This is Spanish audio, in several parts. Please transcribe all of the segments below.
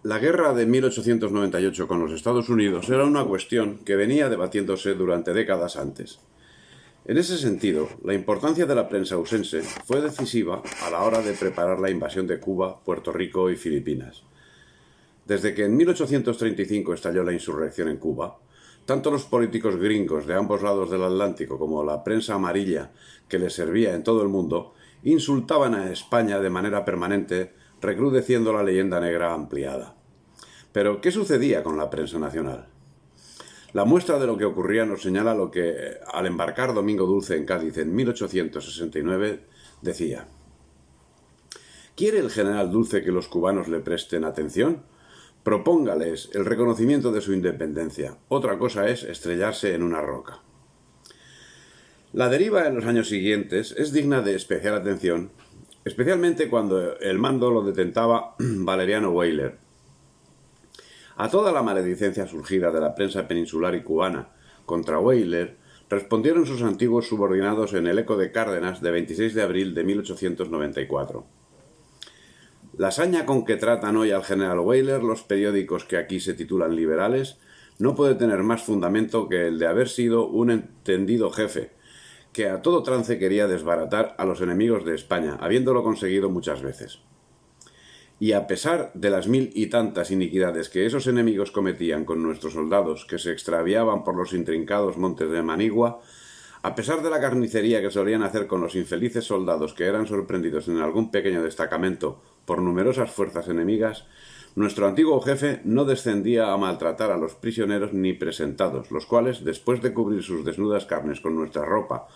La guerra de 1898 con los Estados Unidos era una cuestión que venía debatiéndose durante décadas antes. En ese sentido, la importancia de la prensa ausense fue decisiva a la hora de preparar la invasión de Cuba, Puerto Rico y Filipinas. Desde que en 1835 estalló la insurrección en Cuba, tanto los políticos gringos de ambos lados del Atlántico como la prensa amarilla que les servía en todo el mundo insultaban a España de manera permanente, recrudeciendo la leyenda negra ampliada. Pero, ¿qué sucedía con la prensa nacional? La muestra de lo que ocurría nos señala lo que, al embarcar Domingo Dulce en Cádiz en 1869, decía: ¿Quiere el general Dulce que los cubanos le presten atención? Propóngales el reconocimiento de su independencia. Otra cosa es estrellarse en una roca. La deriva en los años siguientes es digna de especial atención, especialmente cuando el mando lo detentaba Valeriano Weyler. A toda la maledicencia surgida de la prensa peninsular y cubana contra Weyler respondieron sus antiguos subordinados en el Eco de Cárdenas de 26 de abril de 1894. La saña con que tratan hoy al general Weyler los periódicos que aquí se titulan liberales no puede tener más fundamento que el de haber sido un entendido jefe, que a todo trance quería desbaratar a los enemigos de España, habiéndolo conseguido muchas veces. Y a pesar de las mil y tantas iniquidades que esos enemigos cometían con nuestros soldados que se extraviaban por los intrincados montes de Manigua, a pesar de la carnicería que solían hacer con los infelices soldados que eran sorprendidos en algún pequeño destacamento por numerosas fuerzas enemigas, nuestro antiguo jefe no descendía a maltratar a los prisioneros ni presentados, los cuales, después de cubrir sus desnudas carnes con nuestra ropa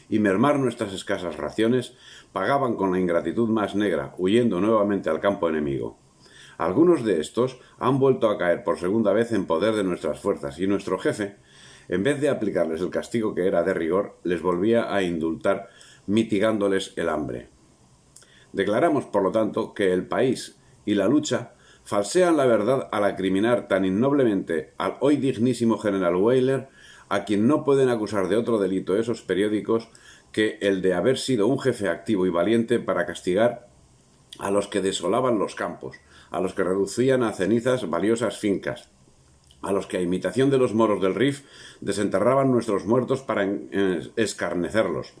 y mermar nuestras escasas raciones, pagaban con la ingratitud más negra, huyendo nuevamente al campo enemigo. Algunos de estos han vuelto a caer por segunda vez en poder de nuestras fuerzas, y nuestro jefe, en vez de aplicarles el castigo que era de rigor, les volvía a indultar, mitigándoles el hambre. Declaramos, por lo tanto, que el país y la lucha falsean la verdad al acriminar tan innoblemente al hoy dignísimo general Weyler, a quien no pueden acusar de otro delito esos periódicos que el de haber sido un jefe activo y valiente para castigar a los que desolaban los campos, a los que reducían a cenizas valiosas fincas, a los que, a imitación de los moros del Rif, desenterraban nuestros muertos para escarnecerlos,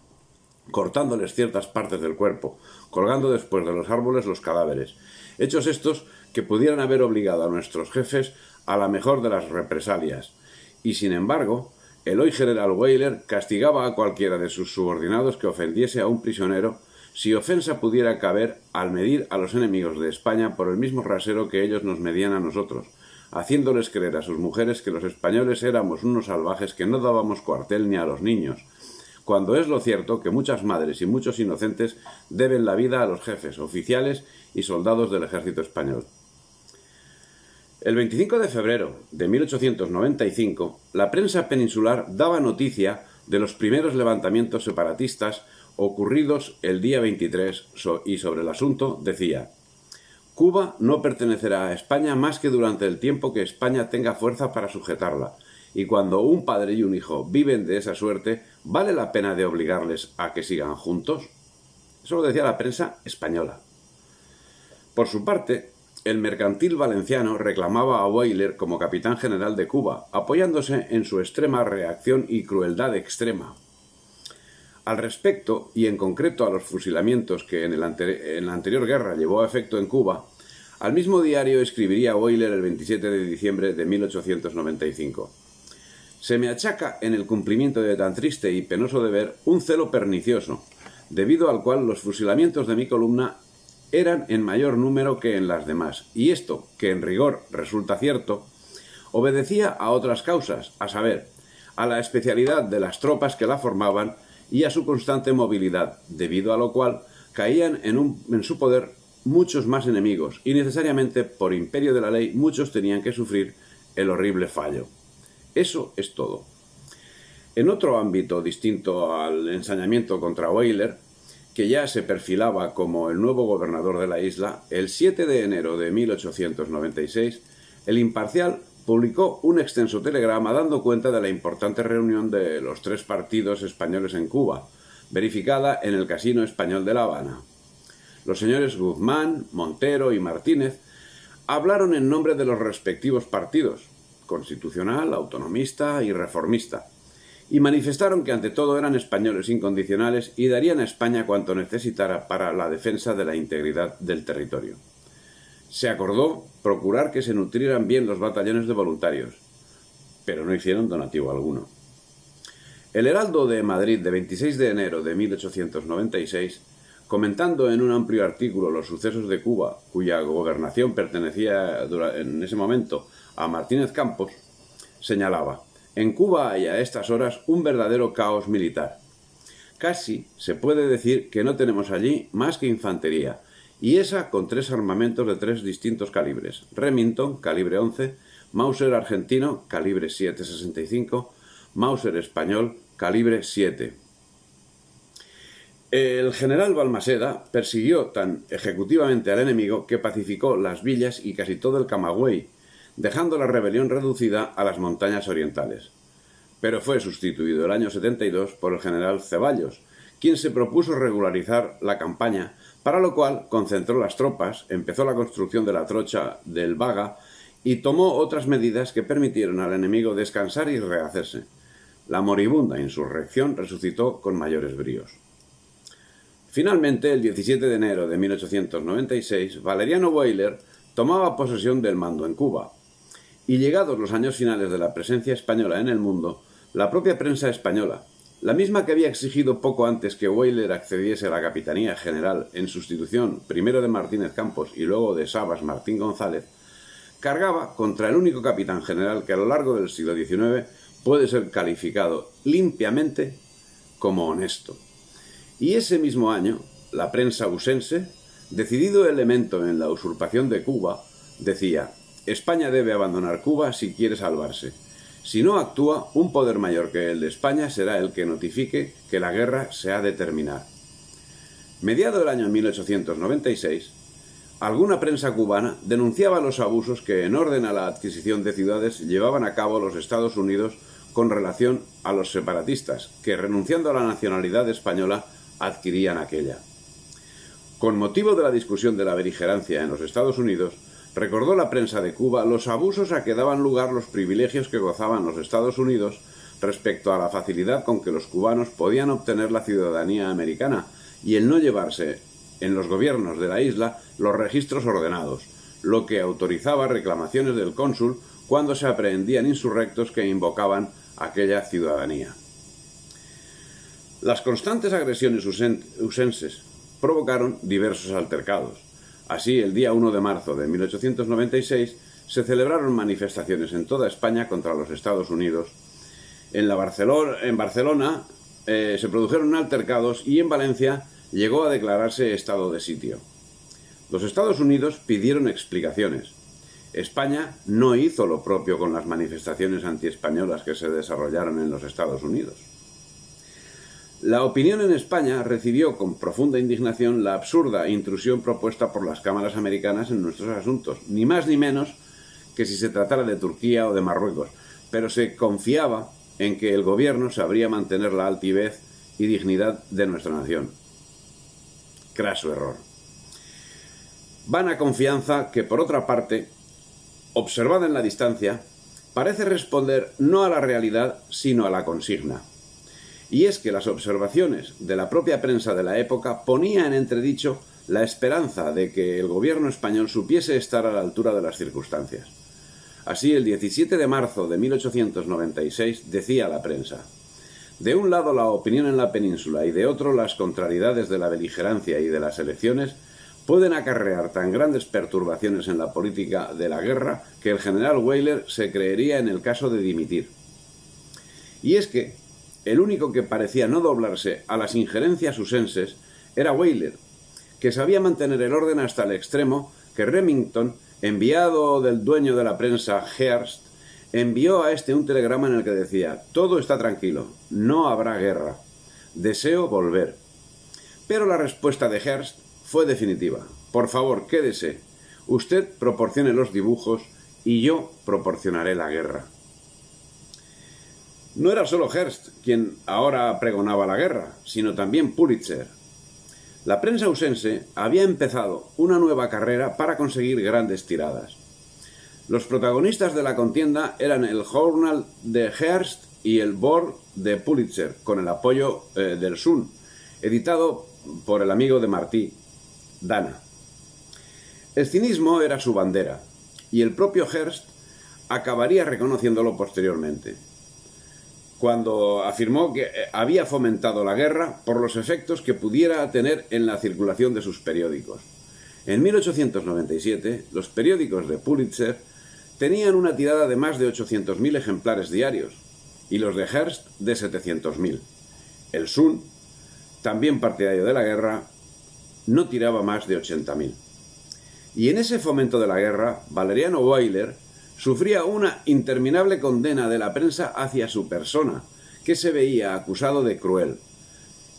cortándoles ciertas partes del cuerpo, colgando después de los árboles los cadáveres. Hechos estos que pudieran haber obligado a nuestros jefes a la mejor de las represalias. Y sin embargo, el hoy general Weyler castigaba a cualquiera de sus subordinados que ofendiese a un prisionero, si ofensa pudiera caber al medir a los enemigos de España por el mismo rasero que ellos nos medían a nosotros, haciéndoles creer a sus mujeres que los españoles éramos unos salvajes que no dábamos cuartel ni a los niños, cuando es lo cierto que muchas madres y muchos inocentes deben la vida a los jefes, oficiales y soldados del ejército español. El 25 de febrero de 1895, la prensa peninsular daba noticia de los primeros levantamientos separatistas ocurridos el día 23 y sobre el asunto decía: Cuba no pertenecerá a España más que durante el tiempo que España tenga fuerza para sujetarla, y cuando un padre y un hijo viven de esa suerte, ¿vale la pena de obligarles a que sigan juntos? Eso lo decía la prensa española. Por su parte, el mercantil valenciano reclamaba a Weyler como capitán general de Cuba, apoyándose en su extrema reacción y crueldad extrema. Al respecto, y en concreto a los fusilamientos que en la anterior guerra llevó a efecto en Cuba, al mismo diario escribiría Weyler el 27 de diciembre de 1895. Se me achaca en el cumplimiento de tan triste y penoso deber un celo pernicioso, debido al cual los fusilamientos de mi columna eran en mayor número que en las demás, y esto, que en rigor resulta cierto, obedecía a otras causas, a saber, a la especialidad de las tropas que la formaban y a su constante movilidad, debido a lo cual caían en su poder muchos más enemigos, y necesariamente, por imperio de la ley, muchos tenían que sufrir el horrible fallo. Eso es todo. En otro ámbito distinto al ensañamiento contra Weyler, que ya se perfilaba como el nuevo gobernador de la isla, el 7 de enero de 1896, el Imparcial publicó un extenso telegrama dando cuenta de la importante reunión de los tres partidos españoles en Cuba, verificada en el Casino Español de La Habana. Los señores Guzmán, Montero y Martínez hablaron en nombre de los respectivos partidos, constitucional, autonomista y reformista, y manifestaron que ante todo eran españoles incondicionales y darían a España cuanto necesitara para la defensa de la integridad del territorio. Se acordó procurar que se nutrieran bien los batallones de voluntarios, pero no hicieron donativo alguno. El Heraldo de Madrid de 26 de enero de 1896, comentando en un amplio artículo los sucesos de Cuba, cuya gobernación pertenecía en ese momento a Martínez Campos, señalaba: en Cuba hay a estas horas un verdadero caos militar. Casi se puede decir que no tenemos allí más que infantería, y esa con 3 armamentos de 3 distintos calibres: Remington, calibre 11, Mauser argentino, calibre 7,65, Mauser español, calibre 7. El general Balmaseda persiguió tan ejecutivamente al enemigo que pacificó las villas y casi todo el Camagüey, dejando la rebelión reducida a las montañas orientales. Pero fue sustituido el año 72 por el general Ceballos, quien se propuso regularizar la campaña, para lo cual concentró las tropas, empezó la construcción de la trocha del Baga y tomó otras medidas que permitieron al enemigo descansar y rehacerse. La moribunda insurrección resucitó con mayores bríos. Finalmente, el 17 de enero de 1896, Valeriano Weyler tomaba posesión del mando en Cuba. Y llegados los años finales de la presencia española en el mundo, la propia prensa española, la misma que había exigido poco antes que Weyler accediese a la capitanía general en sustitución primero de Martínez Campos y luego de Sabas Martín González, cargaba contra el único capitán general que a lo largo del siglo XIX puede ser calificado limpiamente como honesto. Y ese mismo año, la prensa usense, decidido elemento en la usurpación de Cuba, decía: España debe abandonar Cuba si quiere salvarse. Si no actúa, un poder mayor que el de España será el que notifique que la guerra se ha de terminar. Mediado el año 1896, alguna prensa cubana denunciaba los abusos que, en orden a la adquisición de ciudades, llevaban a cabo los Estados Unidos con relación a los separatistas, que, renunciando a la nacionalidad española, adquirían aquella. Con motivo de la discusión de la beligerancia en los Estados Unidos, recordó la prensa de Cuba los abusos a que daban lugar los privilegios que gozaban los Estados Unidos respecto a la facilidad con que los cubanos podían obtener la ciudadanía americana y el no llevarse en los gobiernos de la isla los registros ordenados, lo que autorizaba reclamaciones del cónsul cuando se aprehendían insurrectos que invocaban aquella ciudadanía. Las constantes agresiones usenses provocaron diversos altercados. Así, el día 1 de marzo de 1896 se celebraron manifestaciones en toda España contra los Estados Unidos. En Barcelona se produjeron altercados y en Valencia llegó a declararse estado de sitio. Los Estados Unidos pidieron explicaciones. España no hizo lo propio con las manifestaciones antiespañolas que se desarrollaron en los Estados Unidos. La opinión en España recibió con profunda indignación la absurda intrusión propuesta por las cámaras americanas en nuestros asuntos, ni más ni menos que si se tratara de Turquía o de Marruecos, pero se confiaba en que el gobierno sabría mantener la altivez y dignidad de nuestra nación. Craso error. Vana confianza que, por otra parte, observada en la distancia, parece responder no a la realidad, sino a la consigna. Y es que las observaciones de la propia prensa de la época ponían en entredicho la esperanza de que el gobierno español supiese estar a la altura de las circunstancias. Así, el 17 de marzo de 1896 decía la prensa: de un lado la opinión en la península y de otro las contrariedades de la beligerancia y de las elecciones pueden acarrear tan grandes perturbaciones en la política de la guerra que el general Weyler se creería en el caso de dimitir. Y es que el único que parecía no doblarse a las injerencias usenses era Weyler, que sabía mantener el orden hasta el extremo que Remington, enviado del dueño de la prensa Hearst, envió a este un telegrama en el que decía: todo está tranquilo, no habrá guerra, deseo volver. Pero la respuesta de Hearst fue definitiva: por favor, quédese, usted proporcione los dibujos y yo proporcionaré la guerra. No era solo Hearst quien ahora pregonaba la guerra, sino también Pulitzer. La prensa usense había empezado una nueva carrera para conseguir grandes tiradas. Los protagonistas de la contienda eran el Journal de Hearst y el Board de Pulitzer, con el apoyo del Sun, editado por el amigo de Martí, Dana. El cinismo era su bandera, y el propio Hearst acabaría reconociéndolo posteriormente, cuando afirmó que había fomentado la guerra por los efectos que pudiera tener en la circulación de sus periódicos. En 1897, los periódicos de Pulitzer tenían una tirada de más de 800.000 ejemplares diarios, y los de Hearst de 700.000. El Sun, también partidario de la guerra, no tiraba más de 80.000. Y en ese fomento de la guerra, Valeriano Weyler sufría una interminable condena de la prensa hacia su persona, que se veía acusado de cruel.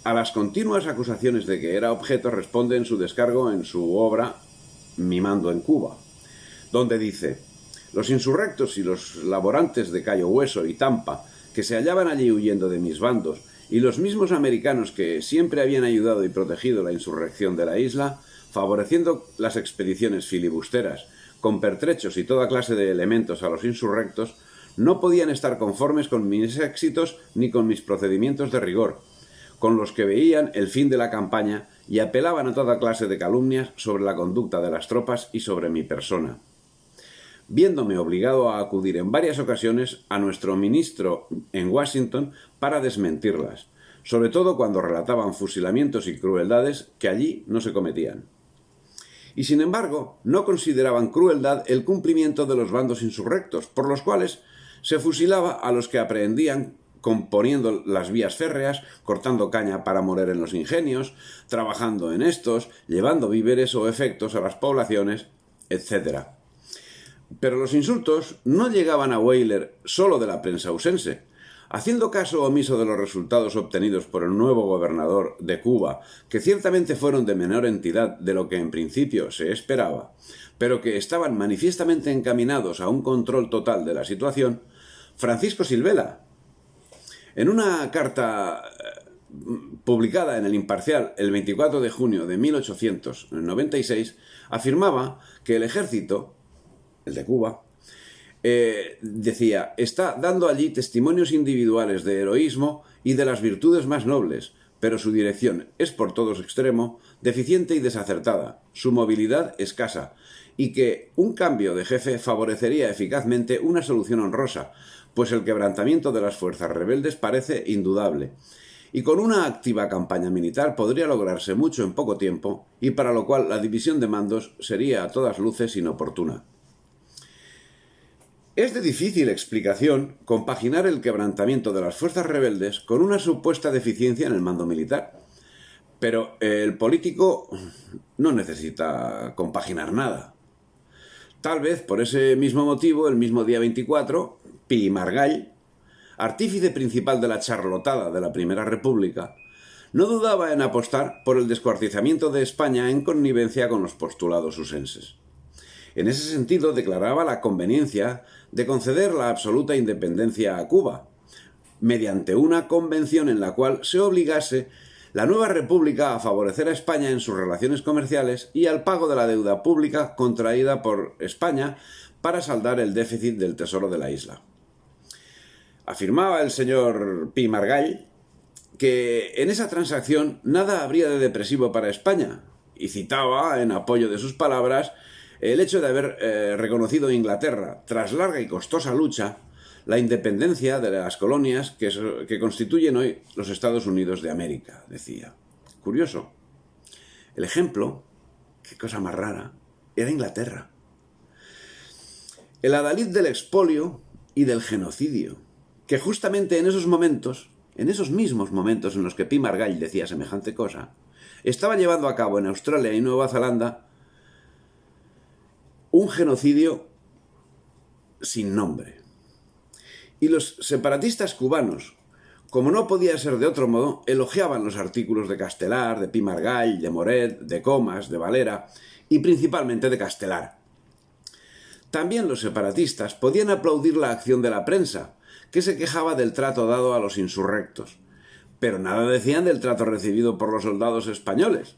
A las continuas acusaciones de que era objeto responde en su descargo en su obra Mimando en Cuba, donde dice: los insurrectos y los laborantes de Cayo Hueso y Tampa, que se hallaban allí huyendo de mis bandos, y los mismos americanos que siempre habían ayudado y protegido la insurrección de la isla, favoreciendo las expediciones filibusteras, con pertrechos y toda clase de elementos a los insurrectos, no podían estar conformes con mis éxitos ni con mis procedimientos de rigor, con los que veían el fin de la campaña y apelaban a toda clase de calumnias sobre la conducta de las tropas y sobre mi persona. Viéndome obligado a acudir en varias ocasiones a nuestro ministro en Washington para desmentirlas, sobre todo cuando relataban fusilamientos y crueldades que allí no se cometían. Y sin embargo, no consideraban crueldad el cumplimiento de los bandos insurrectos, por los cuales se fusilaba a los que aprehendían componiendo las vías férreas, cortando caña para moler en los ingenios, trabajando en estos, llevando víveres o efectos a las poblaciones, etc. Pero los insultos no llegaban a Weyler solo de la prensa ausense. Haciendo caso omiso de los resultados obtenidos por el nuevo gobernador de Cuba, que ciertamente fueron de menor entidad de lo que en principio se esperaba, pero que estaban manifiestamente encaminados a un control total de la situación, Francisco Silvela, en una carta publicada en El Imparcial el 24 de junio de 1896, afirmaba que el ejército, el de Cuba, decía, está dando allí testimonios individuales de heroísmo y de las virtudes más nobles, pero su dirección es por todos extremo, deficiente y desacertada, su movilidad escasa, y que un cambio de jefe favorecería eficazmente una solución honrosa, pues el quebrantamiento de las fuerzas rebeldes parece indudable, y con una activa campaña militar podría lograrse mucho en poco tiempo, y para lo cual la división de mandos sería a todas luces inoportuna. Es de difícil explicación compaginar el quebrantamiento de las fuerzas rebeldes con una supuesta deficiencia en el mando militar. Pero el político no necesita compaginar nada. Tal vez por ese mismo motivo, el mismo día 24, Pi Margall, artífice principal de la charlotada de la Primera República, no dudaba en apostar por el descuartizamiento de España en connivencia con los postulados usenses. En ese sentido, declaraba la conveniencia de conceder la absoluta independencia a Cuba, mediante una convención en la cual se obligase la nueva república a favorecer a España en sus relaciones comerciales y al pago de la deuda pública contraída por España para saldar el déficit del tesoro de la isla. Afirmaba el señor Pi Margall que en esa transacción nada habría de depresivo para España, y citaba, en apoyo de sus palabras, el hecho de haber reconocido Inglaterra, tras larga y costosa lucha, la independencia de las colonias que constituyen hoy los Estados Unidos de América, decía. Curioso. El ejemplo, qué cosa más rara, era Inglaterra. El adalid del expolio y del genocidio, que justamente en esos momentos, en esos mismos momentos en los que Pi Margall decía semejante cosa, estaba llevando a cabo en Australia y Nueva Zelanda un genocidio sin nombre. Y los separatistas cubanos, como no podía ser de otro modo, elogiaban los artículos de Castelar, de Pi Margall, de Moret, de Comas, de Valera y principalmente de Castelar. También los separatistas podían aplaudir la acción de la prensa, que se quejaba del trato dado a los insurrectos, pero nada decían del trato recibido por los soldados españoles.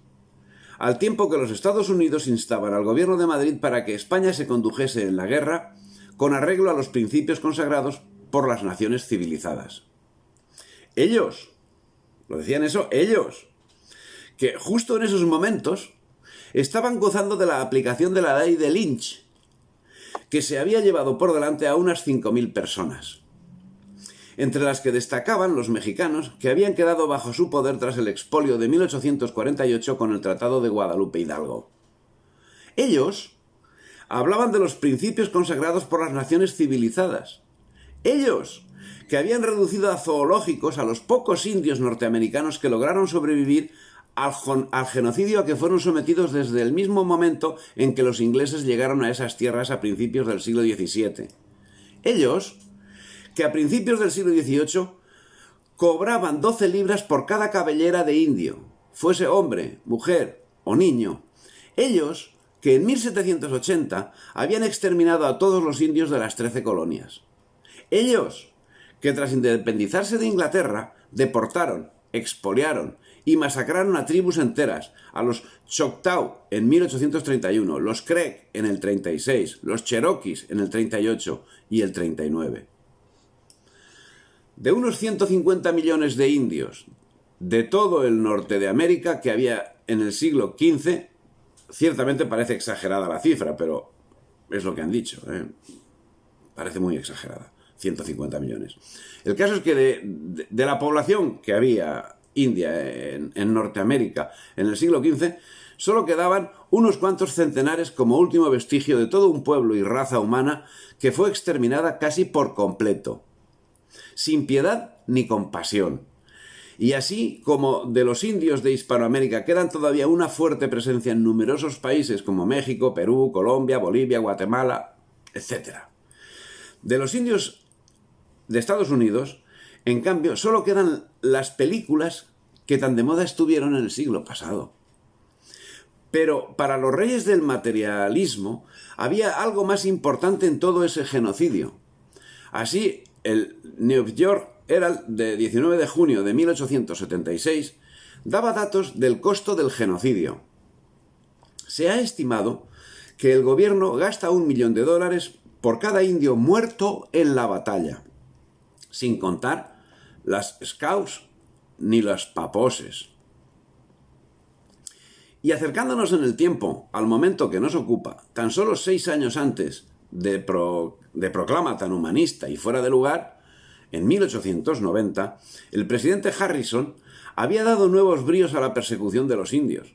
al tiempo que los Estados Unidos instaban al gobierno de Madrid para que España se condujese en la guerra con arreglo a los principios consagrados por las naciones civilizadas. Ellos, lo decían eso, ellos, que justo en esos momentos estaban gozando de la aplicación de la ley de Lynch, que se había llevado por delante a unas 5.000 personas, entre las que destacaban los mexicanos que habían quedado bajo su poder tras el expolio de 1848 con el Tratado de Guadalupe Hidalgo. Ellos hablaban de los principios consagrados por las naciones civilizadas. Ellos, que habían reducido a zoológicos a los pocos indios norteamericanos que lograron sobrevivir al genocidio a que fueron sometidos desde el mismo momento en que los ingleses llegaron a esas tierras a principios del siglo XVII. Ellos, que a principios del siglo XVIII cobraban 12 libras por cada cabellera de indio, fuese hombre, mujer o niño. Ellos, que en 1780 habían exterminado a todos los indios de las 13 colonias. Ellos, que tras independizarse de Inglaterra, deportaron, expoliaron y masacraron a tribus enteras, a los Choctaw en 1831, los Creek en el 36, los Cherokees en el 38 y el 39. De unos 150 millones de indios de todo el norte de América que había en el siglo XV, ciertamente parece exagerada la cifra, pero es lo que han dicho, parece muy exagerada, 150 millones. El caso es que de la población que había india en Norteamérica en el siglo XV, solo quedaban unos cuantos centenares como último vestigio de todo un pueblo y raza humana que fue exterminada casi por completo, sin piedad ni compasión. Y así como de los indios de Hispanoamérica quedan todavía una fuerte presencia en numerosos países como México, Perú, Colombia, Bolivia, Guatemala, etc. De los indios de Estados Unidos, en cambio, solo quedan las películas que tan de moda estuvieron en el siglo pasado. Pero para los reyes del materialismo había algo más importante en todo ese genocidio. Así, el New York Herald de 19 de junio de 1876 daba datos del costo del genocidio. Se ha estimado que el gobierno gasta $1 millón por cada indio muerto en la batalla, sin contar las scouts ni las paposes. Y acercándonos en el tiempo al momento que nos ocupa, tan solo 6 años antes de proclama tan humanista y fuera de lugar, en 1890, el presidente Harrison había dado nuevos bríos a la persecución de los indios.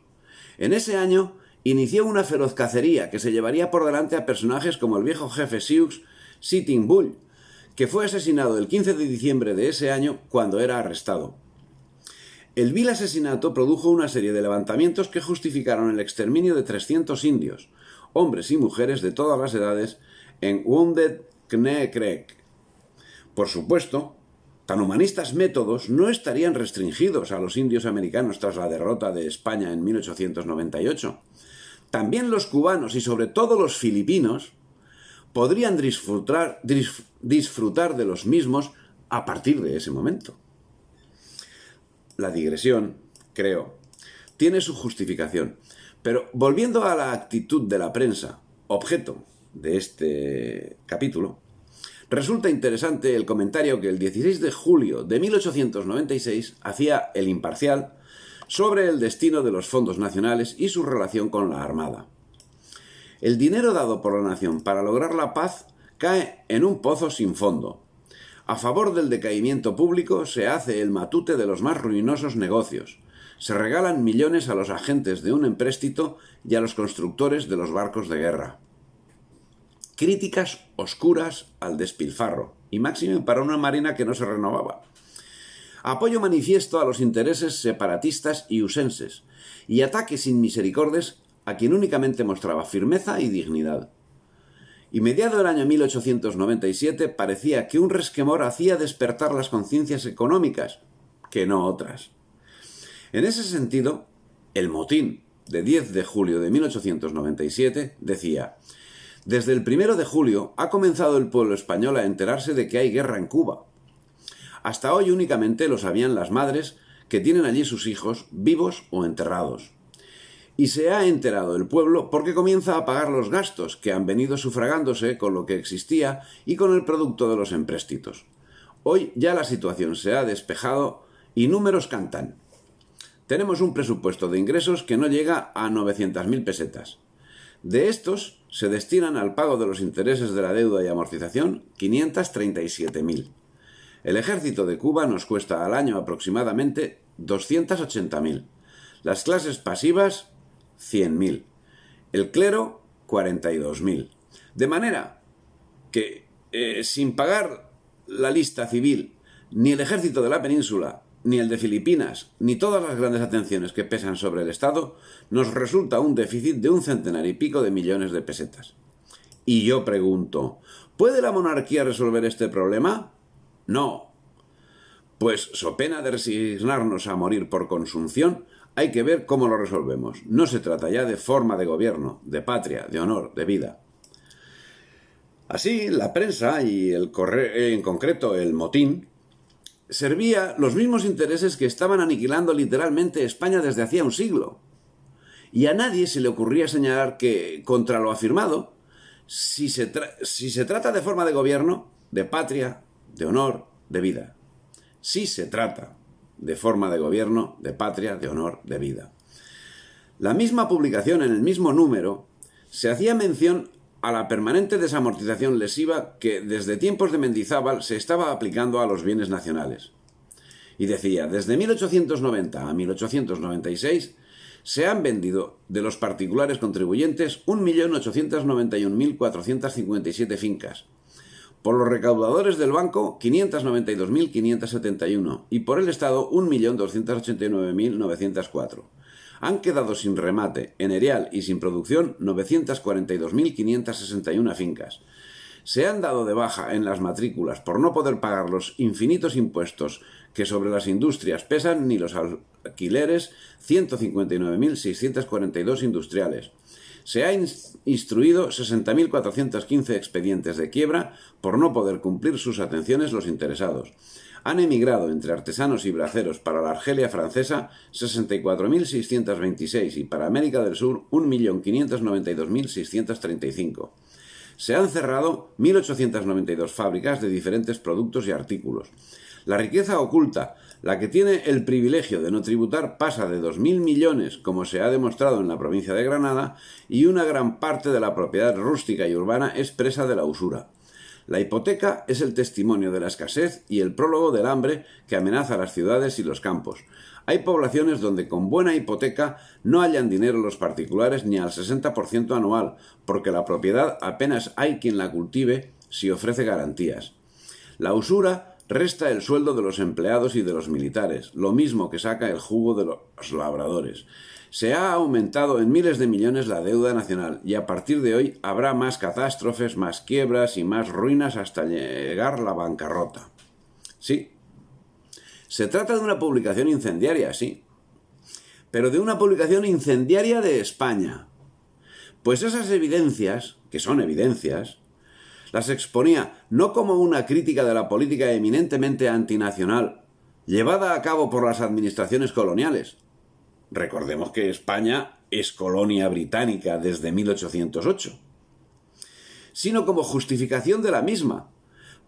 En ese año inició una feroz cacería que se llevaría por delante a personajes como el viejo jefe Sioux, Sitting Bull, que fue asesinado el 15 de diciembre de ese año cuando era arrestado. El vil asesinato produjo una serie de levantamientos que justificaron el exterminio de 300 indios, hombres y mujeres de todas las edades, en Wounded Knee Creek. Por supuesto, tan humanistas métodos no estarían restringidos a los indios americanos tras la derrota de España en 1898. También los cubanos y sobre todo los filipinos podrían disfrutar de los mismos a partir de ese momento. La digresión, creo, tiene su justificación, pero volviendo a la actitud de la prensa, objeto de este capítulo, resulta interesante el comentario que el 16 de julio de 1896 hacía El Imparcial sobre el destino de los fondos nacionales y su relación con la Armada. El dinero dado por la nación para lograr la paz cae en un pozo sin fondo. A favor del decaimiento público se hace el matute de los más ruinosos negocios. Se regalan millones a los agentes de un empréstito y a los constructores de los barcos de guerra. Críticas oscuras al despilfarro, y máxime para una marina que no se renovaba. Apoyo manifiesto a los intereses separatistas y usenses, y ataque sin misericordias a quien únicamente mostraba firmeza y dignidad. Y mediado el año 1897 parecía que un resquemor hacía despertar las conciencias económicas, que no otras. En ese sentido, el motín de 10 de julio de 1897 decía: desde el 1 de julio ha comenzado el pueblo español a enterarse de que hay guerra en Cuba. Hasta hoy únicamente lo sabían las madres que tienen allí sus hijos vivos o enterrados. Y se ha enterado el pueblo porque comienza a pagar los gastos que han venido sufragándose con lo que existía y con el producto de los empréstitos. Hoy ya la situación se ha despejado y números cantan. Tenemos un presupuesto de ingresos que no llega a 900.000 pesetas. De estos se destinan al pago de los intereses de la deuda y amortización 537.000. El ejército de Cuba nos cuesta al año aproximadamente 280.000. Las clases pasivas 100.000. El clero 42.000. De manera que sin pagar la lista civil, ni el ejército de la península, ni el de Filipinas, ni todas las grandes atenciones que pesan sobre el Estado, nos resulta un déficit de 1 y pico de millones de pesetas. Y yo pregunto, ¿puede la monarquía resolver este problema? No. Pues, so pena de resignarnos a morir por consunción, hay que ver cómo lo resolvemos. No se trata ya de forma de gobierno, de patria, de honor, de vida. Así, la prensa y en concreto el motín servía los mismos intereses que estaban aniquilando literalmente España desde hacía un siglo. Y a nadie se le ocurría señalar que, contra lo afirmado, si se trata de forma de gobierno, de patria, de honor, de vida. Si se trata de forma de gobierno, de patria, de honor, de vida. La misma publicación, en el mismo número, se hacía mención a la permanente desamortización lesiva que desde tiempos de Mendizábal se estaba aplicando a los bienes nacionales. Y decía, desde 1890 a 1896 se han vendido de los particulares contribuyentes 1.891.457 fincas, por los recaudadores del banco 592.571 y por el Estado 1.289.904. Han quedado sin remate, en erial y sin producción 942.561 fincas. Se han dado de baja en las matrículas por no poder pagar los infinitos impuestos que sobre las industrias pesan ni los alquileres 159.642 industriales. Se ha instruido 60.415 expedientes de quiebra por no poder cumplir sus atenciones los interesados. Han emigrado entre artesanos y braceros para la Argelia francesa 64.626 y para América del Sur 1.592.635. Se han cerrado 1.892 fábricas de diferentes productos y artículos. La riqueza oculta, la que tiene el privilegio de no tributar, pasa de 2.000 millones, como se ha demostrado en la provincia de Granada, y una gran parte de la propiedad rústica y urbana es presa de la usura. La hipoteca es el testimonio de la escasez y el prólogo del hambre que amenaza las ciudades y los campos. Hay poblaciones donde con buena hipoteca no hallan dinero los particulares ni al 60% anual, porque la propiedad apenas hay quien la cultive si ofrece garantías. La usura resta el sueldo de los empleados y de los militares, lo mismo que saca el jugo de los labradores. Se ha aumentado en miles de millones la deuda nacional y a partir de hoy habrá más catástrofes, más quiebras y más ruinas hasta llegar la bancarrota. Sí, se trata de una publicación incendiaria, sí, pero de una publicación incendiaria de España. Pues esas evidencias, que son evidencias, las exponía no como una crítica de la política eminentemente antinacional, llevada a cabo por las administraciones coloniales. Recordemos que España es colonia británica desde 1808. Sino como justificación de la misma,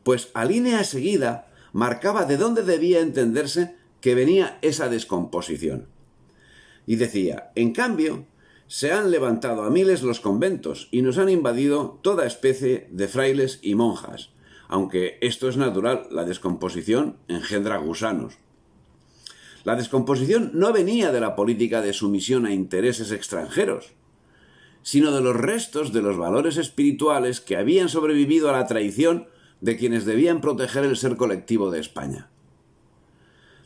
pues a línea seguida marcaba de dónde debía entenderse que venía esa descomposición. Y decía, en cambio, se han levantado a miles los conventos y nos han invadido toda especie de frailes y monjas, aunque esto es natural, la descomposición engendra gusanos. La descomposición no venía de la política de sumisión a intereses extranjeros, sino de los restos de los valores espirituales que habían sobrevivido a la traición de quienes debían proteger el ser colectivo de España.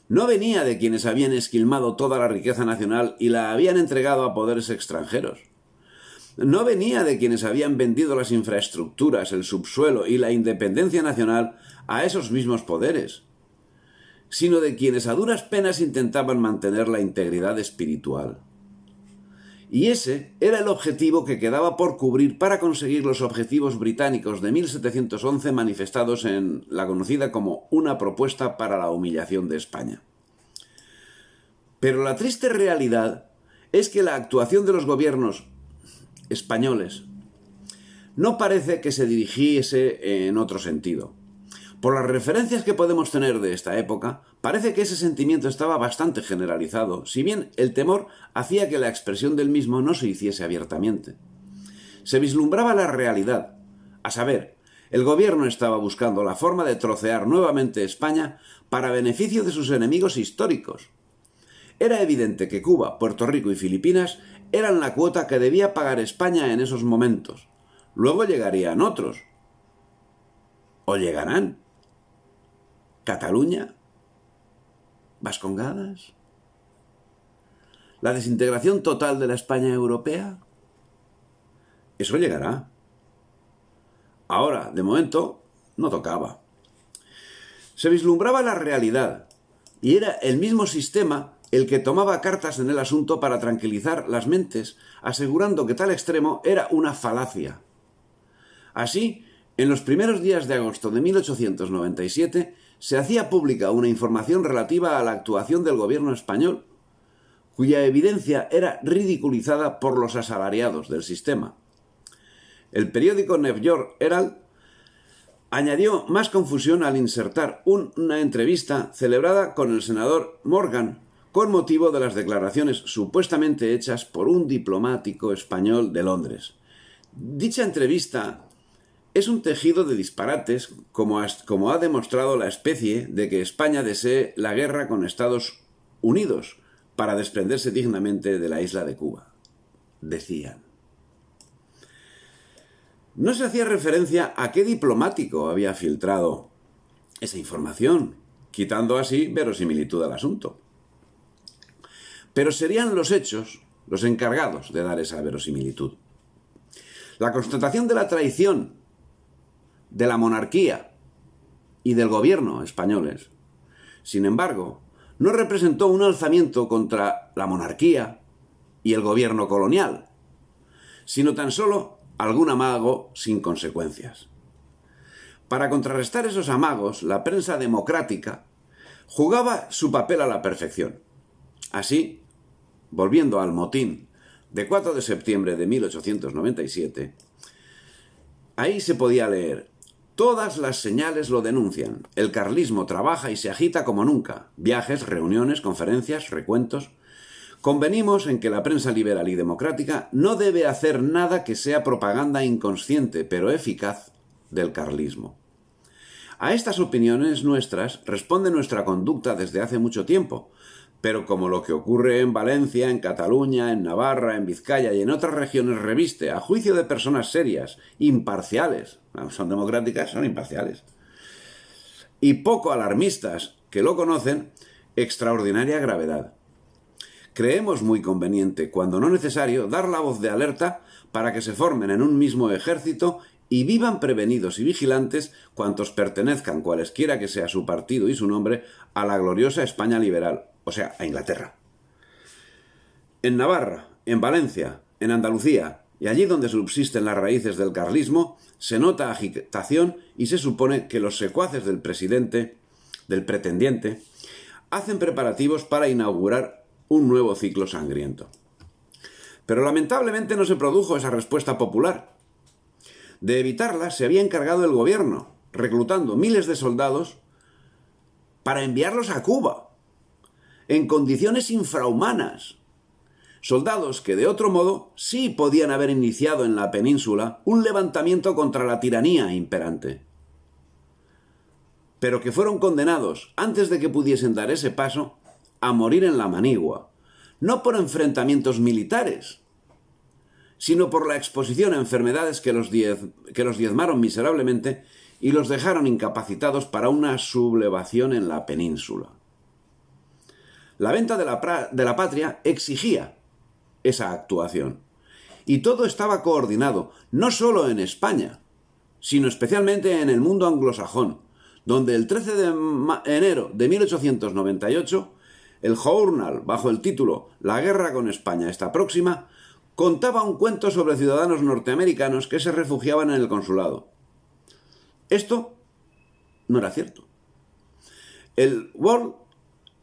No venía de quienes habían esquilmado toda la riqueza nacional y la habían entregado a poderes extranjeros. No venía de quienes habían vendido las infraestructuras, el subsuelo y la independencia nacional a esos mismos poderes, sino de quienes a duras penas intentaban mantener la integridad espiritual. Y ese era el objetivo que quedaba por cubrir para conseguir los objetivos británicos de 1711 manifestados en la conocida como una propuesta para la humillación de España. Pero la triste realidad es que la actuación de los gobiernos españoles no parece que se dirigiese en otro sentido. Por las referencias que podemos tener de esta época, parece que ese sentimiento estaba bastante generalizado, si bien el temor hacía que la expresión del mismo no se hiciese abiertamente. Se vislumbraba la realidad, a saber, el gobierno estaba buscando la forma de trocear nuevamente España para beneficio de sus enemigos históricos. Era evidente que Cuba, Puerto Rico y Filipinas eran la cuota que debía pagar España en esos momentos. Luego llegarían otros. ¿O llegarán? ¿Cataluña? ¿Vascongadas? ¿La desintegración total de la España europea? Eso llegará. Ahora, de momento, no tocaba. Se vislumbraba la realidad, y era el mismo sistema el que tomaba cartas en el asunto para tranquilizar las mentes, asegurando que tal extremo era una falacia. Así, en los primeros días de agosto de 1897, se hacía pública una información relativa a la actuación del gobierno español, cuya evidencia era ridiculizada por los asalariados del sistema. El periódico New York Herald añadió más confusión al insertar una entrevista celebrada con el senador Morgan con motivo de las declaraciones supuestamente hechas por un diplomático español de Londres. Dicha entrevista es un tejido de disparates, como ha demostrado la especie de que España desee la guerra con Estados Unidos para desprenderse dignamente de la isla de Cuba, decían. No se hacía referencia a qué diplomático había filtrado esa información, quitando así verosimilitud al asunto. Pero serían los hechos los encargados de dar esa verosimilitud. La constatación de la traición de la monarquía y del gobierno españoles, sin embargo, no representó un alzamiento contra la monarquía y el gobierno colonial, sino tan solo algún amago sin consecuencias. Para contrarrestar esos amagos, la prensa democrática jugaba su papel a la perfección. Así, volviendo al motín de 4 de septiembre de 1897, ahí se podía leer: todas las señales lo denuncian. El carlismo trabaja y se agita como nunca. Viajes, reuniones, conferencias, recuentos. Convenimos en que la prensa liberal y democrática no debe hacer nada que sea propaganda inconsciente, pero eficaz, del carlismo. A estas opiniones nuestras responde nuestra conducta desde hace mucho tiempo, pero como lo que ocurre en Valencia, en Cataluña, en Navarra, en Vizcaya y en otras regiones reviste, a juicio de personas serias, imparciales, son democráticas, son imparciales, y poco alarmistas que lo conocen, extraordinaria gravedad. Creemos muy conveniente, cuando no necesario, dar la voz de alerta para que se formen en un mismo ejército y vivan prevenidos y vigilantes cuantos pertenezcan, cualesquiera que sea su partido y su nombre, a la gloriosa España liberal, o sea, a Inglaterra. En Navarra, en Valencia, en Andalucía y allí donde subsisten las raíces del carlismo, se nota agitación y se supone que los secuaces del pretendiente, hacen preparativos para inaugurar un nuevo ciclo sangriento. Pero lamentablemente no se produjo esa respuesta popular. De evitarla se había encargado el gobierno, reclutando miles de soldados para enviarlos a Cuba, en condiciones infrahumanas. Soldados que de otro modo sí podían haber iniciado en la península un levantamiento contra la tiranía imperante, pero que fueron condenados, antes de que pudiesen dar ese paso, a morir en la manigua, no por enfrentamientos militares, sino por la exposición a enfermedades que los diezmaron miserablemente y los dejaron incapacitados para una sublevación en la península. La venta de la patria exigía esa actuación, y todo estaba coordinado, no solo en España, sino especialmente en el mundo anglosajón, donde el 13 de enero de 1898, el Journal, bajo el título «La guerra con España está próxima», contaba un cuento sobre ciudadanos norteamericanos que se refugiaban en el consulado. Esto no era cierto. El World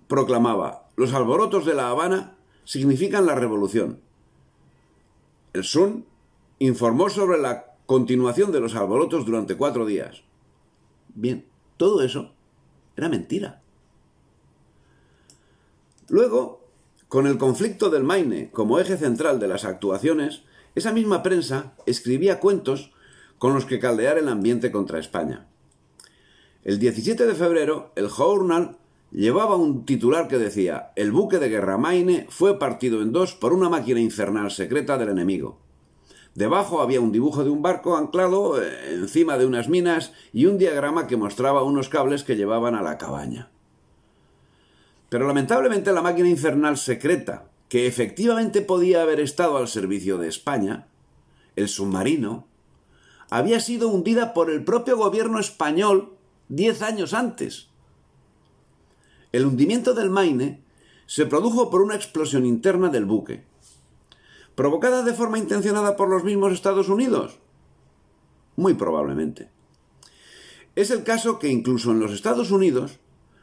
proclamaba: los alborotos de La Habana significan la revolución. El Sun informó sobre la continuación de los alborotos durante 4 días. Bien, todo eso era mentira. Luego, con el conflicto del Maine como eje central de las actuaciones, esa misma prensa escribía cuentos con los que caldear el ambiente contra España. El 17 de febrero, el Journal llevaba un titular que decía: el buque de guerra Maine fue partido en 2 por una máquina infernal secreta del enemigo. Debajo había un dibujo de un barco anclado encima de unas minas y un diagrama que mostraba unos cables que llevaban a la cabaña. Pero lamentablemente la máquina infernal secreta, que efectivamente podía haber estado al servicio de España, el submarino, había sido hundida por el propio gobierno español 10 años antes. El hundimiento del Maine se produjo por una explosión interna del buque, ¿provocada de forma intencionada por los mismos Estados Unidos? Muy probablemente. Es el caso que incluso en los Estados Unidos,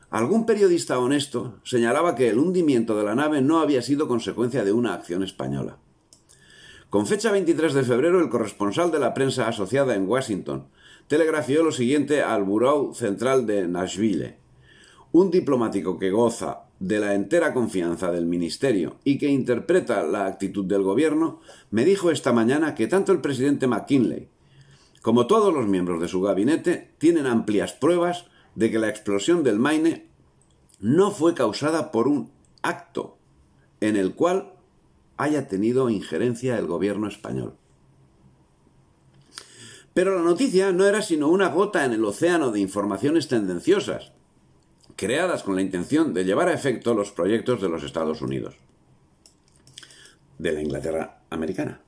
algún periodista honesto señalaba que el hundimiento de la nave no había sido consecuencia de una acción española. Con fecha 23 de febrero, el corresponsal de la prensa asociada en Washington telegrafió lo siguiente al Bureau Central de Nashville: un diplomático que goza de la entera confianza del ministerio y que interpreta la actitud del gobierno, me dijo esta mañana que tanto el presidente McKinley como todos los miembros de su gabinete tienen amplias pruebas de que la explosión del Maine no fue causada por un acto en el cual haya tenido injerencia el gobierno español. Pero la noticia no era sino una gota en el océano de informaciones tendenciosas, creadas con la intención de llevar a efecto los proyectos de los Estados Unidos, de la Inglaterra americana.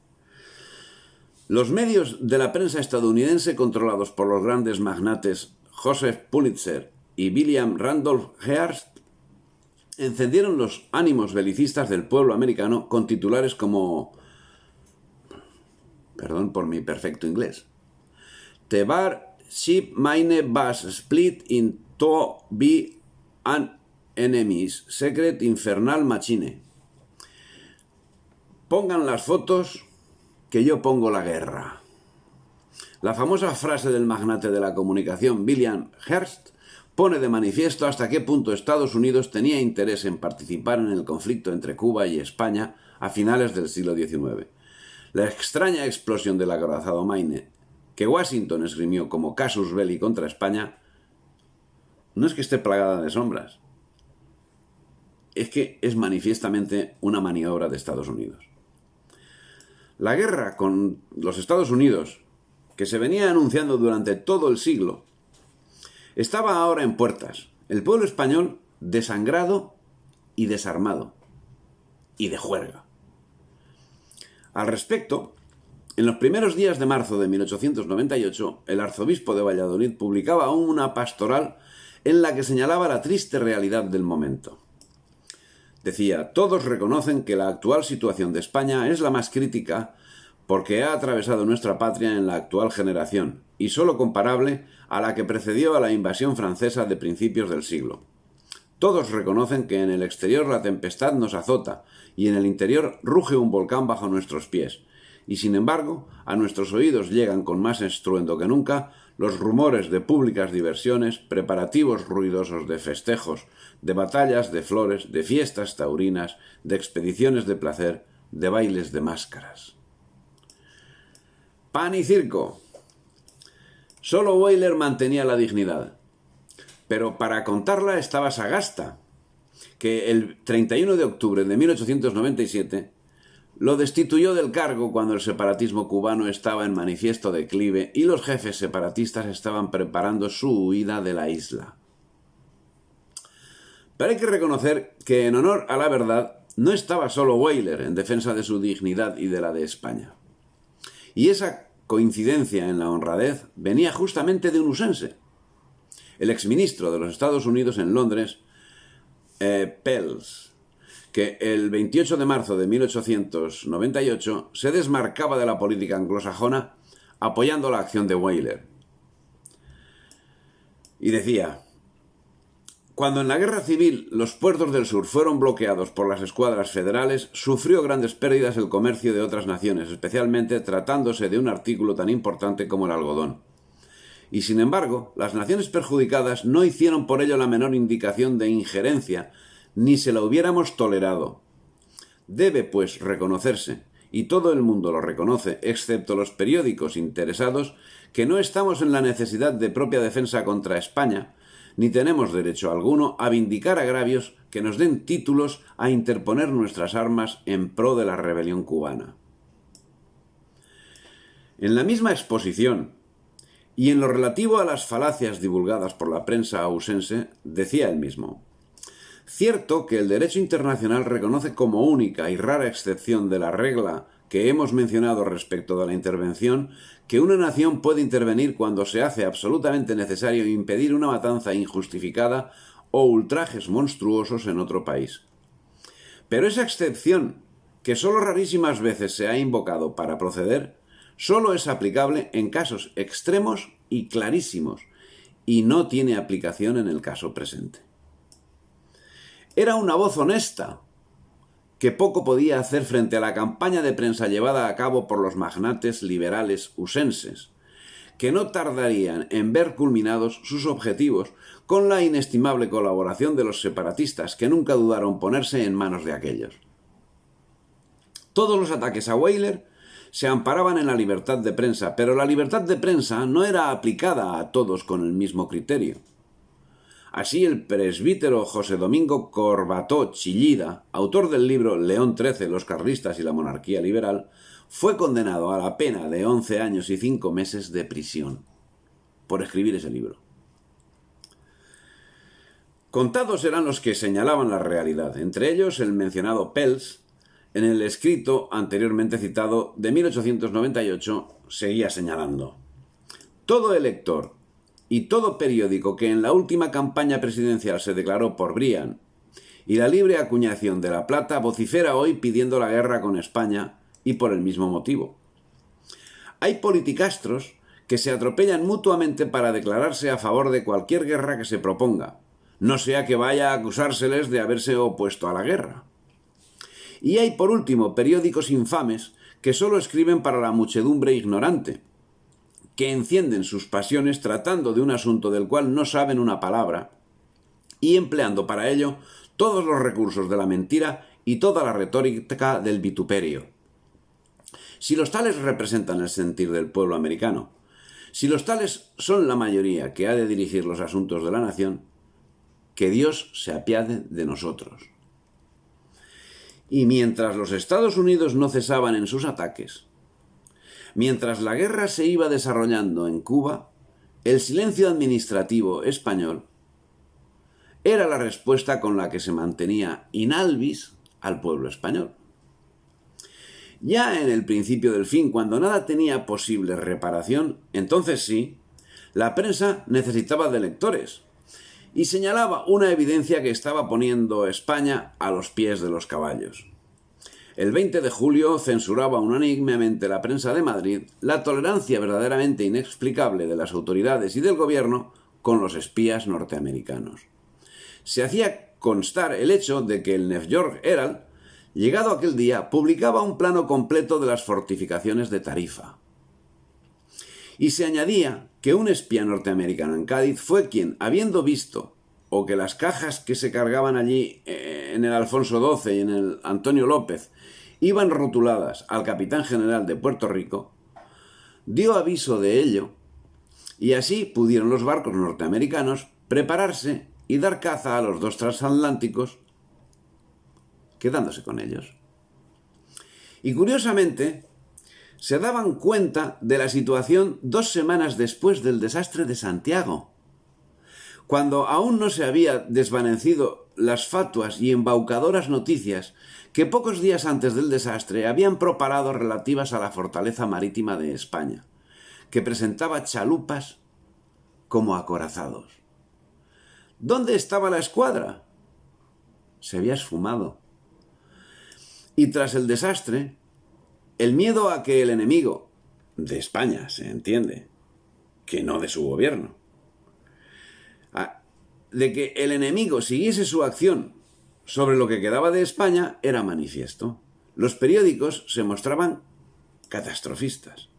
Los medios de la prensa estadounidense, controlados por los grandes magnates Joseph Pulitzer y William Randolph Hearst, encendieron los ánimos belicistas del pueblo americano con titulares como, perdón por mi perfecto inglés, "The Ship Maine was split in two by an enemy's secret infernal machine. Pongan las fotos que yo pongo la guerra". La famosa frase del magnate de la comunicación William Hearst pone de manifiesto hasta qué punto Estados Unidos tenía interés en participar en el conflicto entre Cuba y España a finales del siglo XIX. La extraña explosión del acorazado Maine, que Washington esgrimió como casus belli contra España, no es que esté plagada de sombras, es que es manifiestamente una maniobra de Estados Unidos. La guerra con los Estados Unidos, que se venía anunciando durante todo el siglo, estaba ahora en puertas. El pueblo español desangrado y desarmado, y de juerga. Al respecto, en los primeros días de marzo de 1898, el arzobispo de Valladolid publicaba aún una pastoral en la que señalaba la triste realidad del momento. Decía: todos reconocen que la actual situación de España es la más crítica porque ha atravesado nuestra patria en la actual generación, y sólo comparable a la que precedió a la invasión francesa de principios del siglo. Todos reconocen que en el exterior la tempestad nos azota, y en el interior ruge un volcán bajo nuestros pies, y sin embargo, a nuestros oídos llegan con más estruendo que nunca los rumores de públicas diversiones, preparativos ruidosos de festejos, de batallas de flores, de fiestas taurinas, de expediciones de placer, de bailes de máscaras. Pan y circo. Solo Weyler mantenía la dignidad, pero para contarla estaba Sagasta, que el 31 de octubre de 1897 lo destituyó del cargo cuando el separatismo cubano estaba en manifiesto declive y los jefes separatistas estaban preparando su huida de la isla. Pero hay que reconocer que, en honor a la verdad, no estaba solo Weyler en defensa de su dignidad y de la de España. Y esa coincidencia en la honradez venía justamente de un usense. El exministro de los Estados Unidos en Londres, Pels, que el 28 de marzo de 1898 se desmarcaba de la política anglosajona apoyando la acción de Weyler. Y decía: Cuando en la Guerra Civil los puertos del sur fueron bloqueados por las escuadras federales, sufrió grandes pérdidas el comercio de otras naciones, especialmente tratándose de un artículo tan importante como el algodón. Y sin embargo, las naciones perjudicadas no hicieron por ello la menor indicación de injerencia, ni se la hubiéramos tolerado. Debe, pues, reconocerse, y todo el mundo lo reconoce, excepto los periódicos interesados, que no estamos en la necesidad de propia defensa contra España, ni tenemos derecho alguno a vindicar agravios que nos den títulos a interponer nuestras armas en pro de la rebelión cubana. En la misma exposición, y en lo relativo a las falacias divulgadas por la prensa ausense, decía él mismo: cierto que el derecho internacional reconoce como única y rara excepción de la regla que hemos mencionado respecto de la intervención, que una nación puede intervenir cuando se hace absolutamente necesario impedir una matanza injustificada o ultrajes monstruosos en otro país. Pero esa excepción, que solo rarísimas veces se ha invocado para proceder, solo es aplicable en casos extremos y clarísimos, y no tiene aplicación en el caso presente. Era una voz honesta, que poco podía hacer frente a la campaña de prensa llevada a cabo por los magnates liberales usenses, que no tardarían en ver culminados sus objetivos con la inestimable colaboración de los separatistas, que nunca dudaron ponerse en manos de aquellos. Todos los ataques a Weyler se amparaban en la libertad de prensa, pero la libertad de prensa no era aplicada a todos con el mismo criterio. Así, el presbítero José Domingo Corbató Chillida, autor del libro León XIII, los carlistas y la monarquía liberal, fue condenado a la pena de 11 años y 5 meses de prisión por escribir ese libro. Contados eran los que señalaban la realidad, entre ellos el mencionado Pels. En el escrito anteriormente citado de 1898 seguía señalando: todo elector y todo periódico que en la última campaña presidencial se declaró por Briand y la libre acuñación de la plata vocifera hoy pidiendo la guerra con España, y por el mismo motivo. Hay politicastros que se atropellan mutuamente para declararse a favor de cualquier guerra que se proponga, no sea que vaya a acusárseles de haberse opuesto a la guerra. Y hay, por último, periódicos infames que solo escriben para la muchedumbre ignorante, que encienden sus pasiones tratando de un asunto del cual no saben una palabra y empleando para ello todos los recursos de la mentira y toda la retórica del vituperio. Si los tales representan el sentir del pueblo americano, si los tales son la mayoría que ha de dirigir los asuntos de la nación, que Dios se apiade de nosotros. Y mientras los Estados Unidos no cesaban en sus ataques, mientras la guerra se iba desarrollando en Cuba, el silencio administrativo español era la respuesta con la que se mantenía in albis al pueblo español. Ya en el principio del fin, cuando nada tenía posible reparación, entonces sí, la prensa necesitaba de lectores y señalaba una evidencia que estaba poniendo España a los pies de los caballos. El 20 de julio censuraba unánimemente la prensa de Madrid la tolerancia verdaderamente inexplicable de las autoridades y del gobierno con los espías norteamericanos. Se hacía constar el hecho de que el New York Herald, llegado aquel día, publicaba un plano completo de las fortificaciones de Tarifa. Y se añadía que un espía norteamericano en Cádiz fue quien, habiendo visto, o que las cajas que se cargaban allí en el Alfonso XII y en el Antonio López iban rotuladas al capitán general de Puerto Rico, dio aviso de ello, y así pudieron los barcos norteamericanos prepararse y dar caza a los dos transatlánticos, quedándose con ellos. Y curiosamente, se daban cuenta de la situación 2 semanas después del desastre de Santiago, cuando aún no se había desvanecido las fatuas y embaucadoras noticias que pocos días antes del desastre habían propalado relativas a la fortaleza marítima de España, que presentaba chalupas como acorazados. ¿Dónde estaba la escuadra? Se había esfumado. Y tras el desastre, el miedo a que el enemigo, de España, se entiende, que no de su gobierno, de que el enemigo siguiese su acción sobre lo que quedaba de España era manifiesto. Los periódicos se mostraban catastrofistas.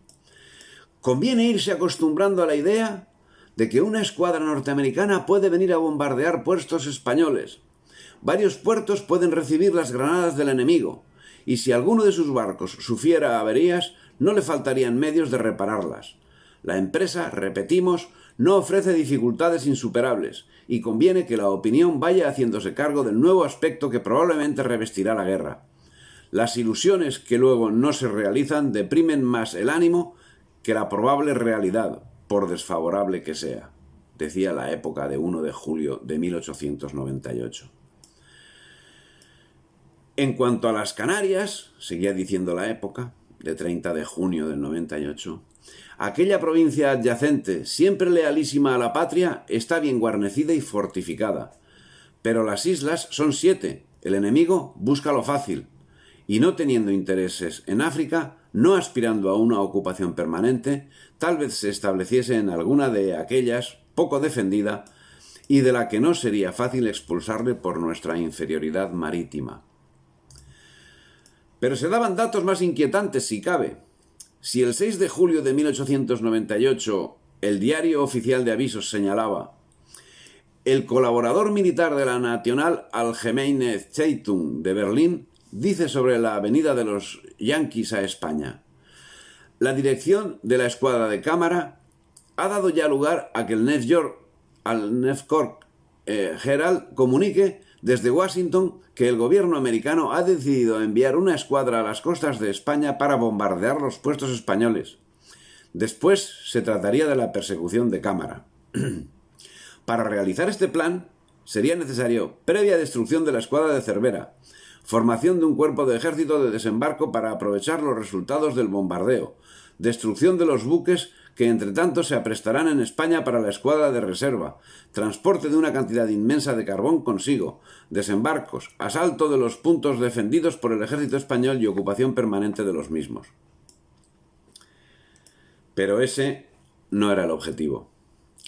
Conviene irse acostumbrando a la idea de que una escuadra norteamericana puede venir a bombardear puertos españoles. Varios puertos pueden recibir las granadas del enemigo, y si alguno de sus barcos sufriera averías, no le faltarían medios de repararlas. La empresa, repetimos, no ofrece dificultades insuperables, y conviene que la opinión vaya haciéndose cargo del nuevo aspecto que probablemente revestirá la guerra. Las ilusiones que luego no se realizan deprimen más el ánimo que la probable realidad, por desfavorable que sea, decía La Época de 1 de julio de 1898. En cuanto a las Canarias, seguía diciendo La Época, de 30 de junio del 98, aquella provincia adyacente, siempre lealísima a la patria, está bien guarnecida y fortificada. Pero las islas son 7, el enemigo busca lo fácil, y no teniendo intereses en África, no aspirando a una ocupación permanente, tal vez se estableciese en alguna de aquellas, poco defendida, y de la que no sería fácil expulsarle por nuestra inferioridad marítima. Pero se daban datos más inquietantes, si cabe. Si el 6 de julio de 1898 el Diario Oficial de Avisos señalaba: el colaborador militar de la National Allgemeine Zeitung de Berlín dice sobre la venida de los yanquis a España: la dirección de la escuadra de cámara ha dado ya lugar a que el New York Herald comunique desde Washington que el gobierno americano ha decidido enviar una escuadra a las costas de España para bombardear los puestos españoles. Después se trataría de la persecución de cámara. Para realizar este plan sería necesario previa destrucción de la escuadra de Cervera, formación de un cuerpo de ejército de desembarco para aprovechar los resultados del bombardeo, destrucción de los buques que entre tanto se aprestarán en España para la escuadra de reserva, transporte de una cantidad inmensa de carbón consigo, desembarcos, asalto de los puntos defendidos por el ejército español y ocupación permanente de los mismos. Pero ese no era el objetivo.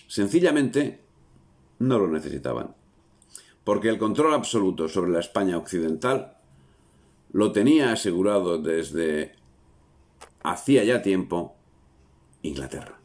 Sencillamente no lo necesitaban, porque el control absoluto sobre la España occidental lo tenía asegurado desde hacía ya tiempo Inglaterra.